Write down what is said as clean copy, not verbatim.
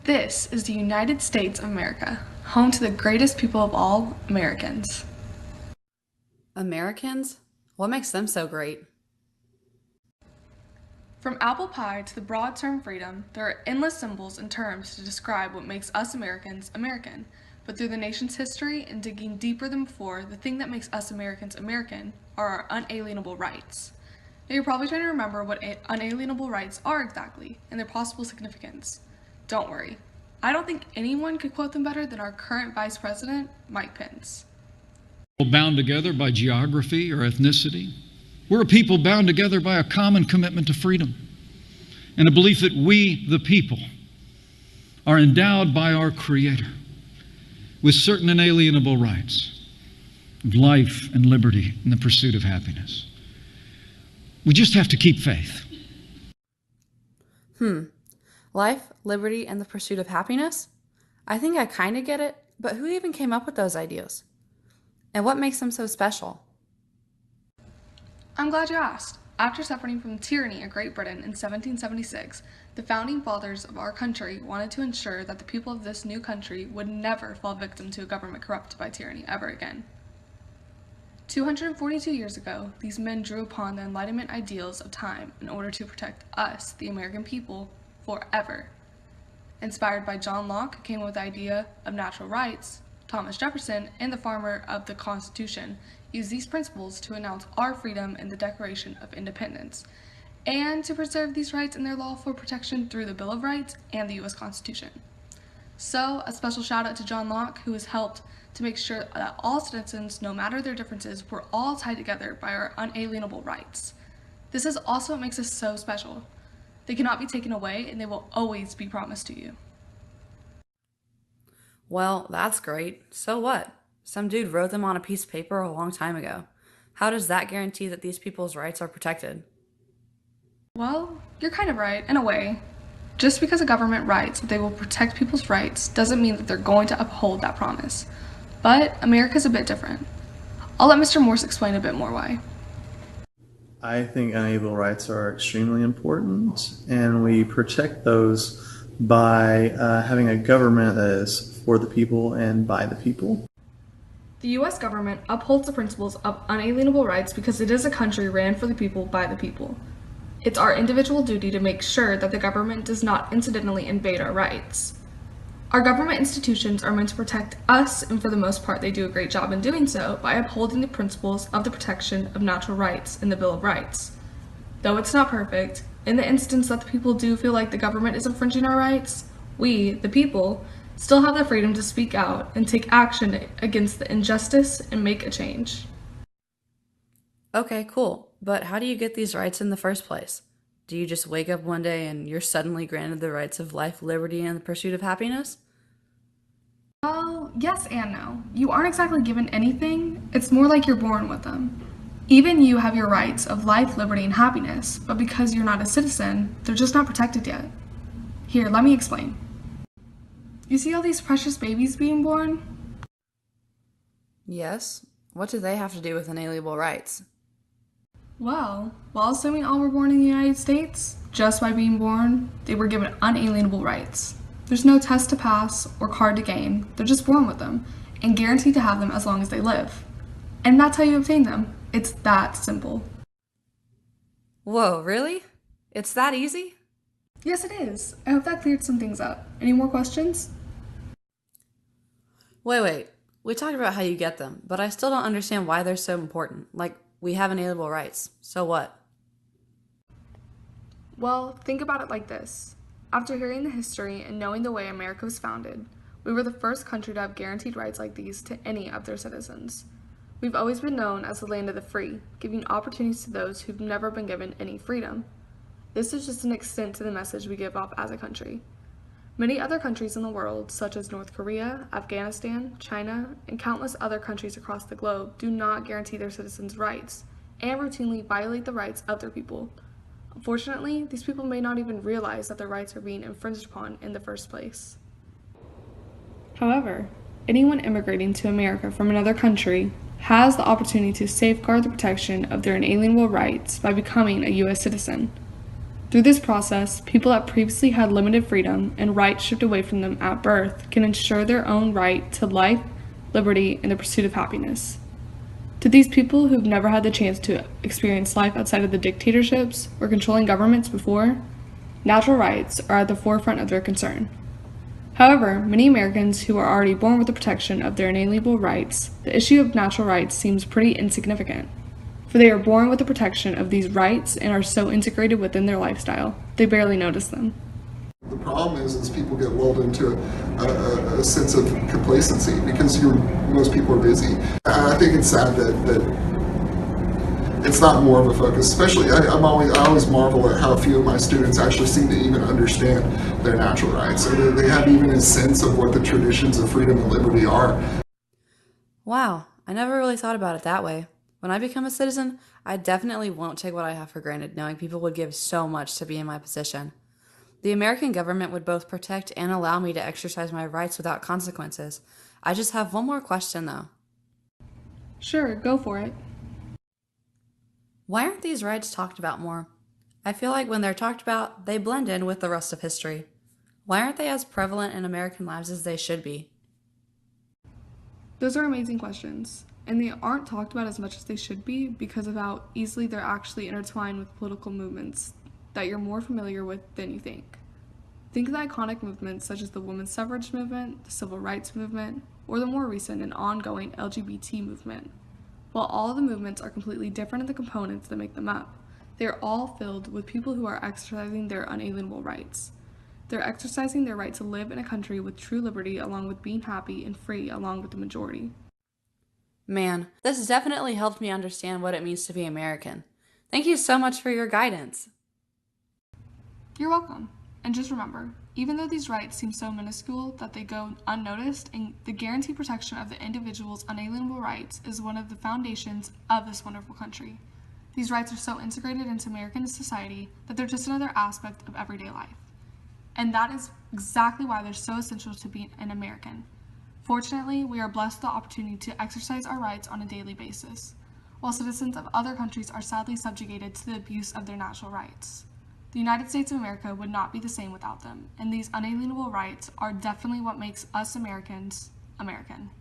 This is the United States of America, home to the greatest people of all, Americans. Americans? What makes them so great? From apple pie to the broad term freedom, there are endless symbols and terms to describe what makes us Americans American. But through the nation's history and digging deeper than before, the thing that makes us Americans American are our unalienable rights. Now you're probably trying to remember what unalienable rights are exactly and their possible significance. Don't worry. I don't think anyone could quote them better than our current Vice President, Mike Pence. Bound together by geography or ethnicity. We're a people bound together by a common commitment to freedom and a belief that we, the people, are endowed by our Creator with certain inalienable rights of life and liberty and the pursuit of happiness. We just have to keep faith. Life, liberty, and the pursuit of happiness? I think I kind of get it, but who even came up with those ideas? And what makes them so special? I'm glad you asked. After suffering from tyranny in Great Britain in 1776, the founding fathers of our country wanted to ensure that the people of this new country would never fall victim to a government corrupted by tyranny ever again. 242 years ago, these men drew upon the Enlightenment ideals of time in order to protect us, the American people, forever. Inspired by John Locke, who came up with the idea of natural rights, Thomas Jefferson, and the farmer of the Constitution, used these principles to announce our freedom in the Declaration of Independence, and to preserve these rights in their lawful protection through the Bill of Rights and the U.S. Constitution. So, a special shout out to John Locke, who has helped to make sure that all citizens, no matter their differences, were all tied together by our unalienable rights. This is also what makes us so special. They cannot be taken away, and they will always be promised to you. Well, that's great. So what? Some dude wrote them on a piece of paper a long time ago. How does that guarantee that these people's rights are protected? Well, you're kind of right, in a way. Just because a government writes that they will protect people's rights doesn't mean that they're going to uphold that promise. But America's a bit different. I'll let Mr. Morse explain a bit more why. I think unalienable rights are extremely important, and we protect those by having a government that is for the people and by the people. The U.S. government upholds the principles of unalienable rights because it is a country ran for the people by the people. It's our individual duty to make sure that the government does not incidentally invade our rights. Our government institutions are meant to protect us, and for the most part they do a great job in doing so by upholding the principles of the protection of natural rights in the Bill of Rights. Though it's not perfect, in the instance that the people do feel like the government is infringing our rights, we, the people, still have the freedom to speak out and take action against the injustice and make a change. Okay, cool. But how do you get these rights in the first place? Do you just wake up one day and you're suddenly granted the rights of life, liberty, and the pursuit of happiness? Well, yes and no. You aren't exactly given anything, it's more like you're born with them. Even you have your rights of life, liberty, and happiness, but because you're not a citizen, they're just not protected yet. Here, let me explain. You see all these precious babies being born? Yes. What do they have to do with inalienable rights? Well, while assuming all were born in the United States, just by being born, they were given unalienable rights. There's no test to pass or card to gain, they're just born with them, and guaranteed to have them as long as they live. And that's how you obtain them. It's that simple. Whoa, really? It's that easy? Yes, it is. I hope that cleared some things up. Any more questions? Wait. We talked about how you get them, but I still don't understand why they're so important. Like, we have inalienable rights. So what? Well, think about it like this. After hearing the history and knowing the way America was founded, we were the first country to have guaranteed rights like these to any of their citizens. We've always been known as the land of the free, giving opportunities to those who've never been given any freedom. This is just an extent to the message we give off as a country. Many other countries in the world, such as North Korea, Afghanistan, China, and countless other countries across the globe, do not guarantee their citizens' rights and routinely violate the rights of their people. Unfortunately, these people may not even realize that their rights are being infringed upon in the first place. However, anyone immigrating to America from another country has the opportunity to safeguard the protection of their inalienable rights by becoming a U.S. citizen. Through this process, people that previously had limited freedom and rights stripped away from them at birth can ensure their own right to life, liberty, and the pursuit of happiness. To these people who've never had the chance to experience life outside of the dictatorships or controlling governments before, natural rights are at the forefront of their concern. However, many Americans who are already born with the protection of their inalienable rights, the issue of natural rights seems pretty insignificant, for they are born with the protection of these rights and are so integrated within their lifestyle, they barely notice them. The problem is people get lulled into a sense of complacency because most people are busy. I think it's sad that it's not more of a focus. Especially, I always marvel at how few of my students actually seem to even understand their natural rights, or they have even a sense of what the traditions of freedom and liberty are. Wow, I never really thought about it that way. When I become a citizen, I definitely won't take what I have for granted, knowing people would give so much to be in my position. The American government would both protect and allow me to exercise my rights without consequences. I just have one more question, though. Sure, go for it. Why aren't these rights talked about more? I feel like when they're talked about, they blend in with the rest of history. Why aren't they as prevalent in American lives as they should be? Those are amazing questions, and they aren't talked about as much as they should be because of how easily they're actually intertwined with political movements that you're more familiar with than you think. Think of the iconic movements such as the women's suffrage movement, the civil rights movement, or the more recent and ongoing LGBT movement. While all of the movements are completely different in the components that make them up, they are all filled with people who are exercising their unalienable rights. They're exercising their right to live in a country with true liberty along with being happy and free along with the majority. Man, this has definitely helped me understand what it means to be American. Thank you so much for your guidance. You're welcome. And just remember, even though these rights seem so minuscule that they go unnoticed, and the guaranteed protection of the individual's unalienable rights is one of the foundations of this wonderful country. These rights are so integrated into American society that they're just another aspect of everyday life. And that is exactly why they're so essential to be an American. Fortunately, we are blessed with the opportunity to exercise our rights on a daily basis, while citizens of other countries are sadly subjugated to the abuse of their natural rights. The United States of America would not be the same without them, and these unalienable rights are definitely what makes us Americans American.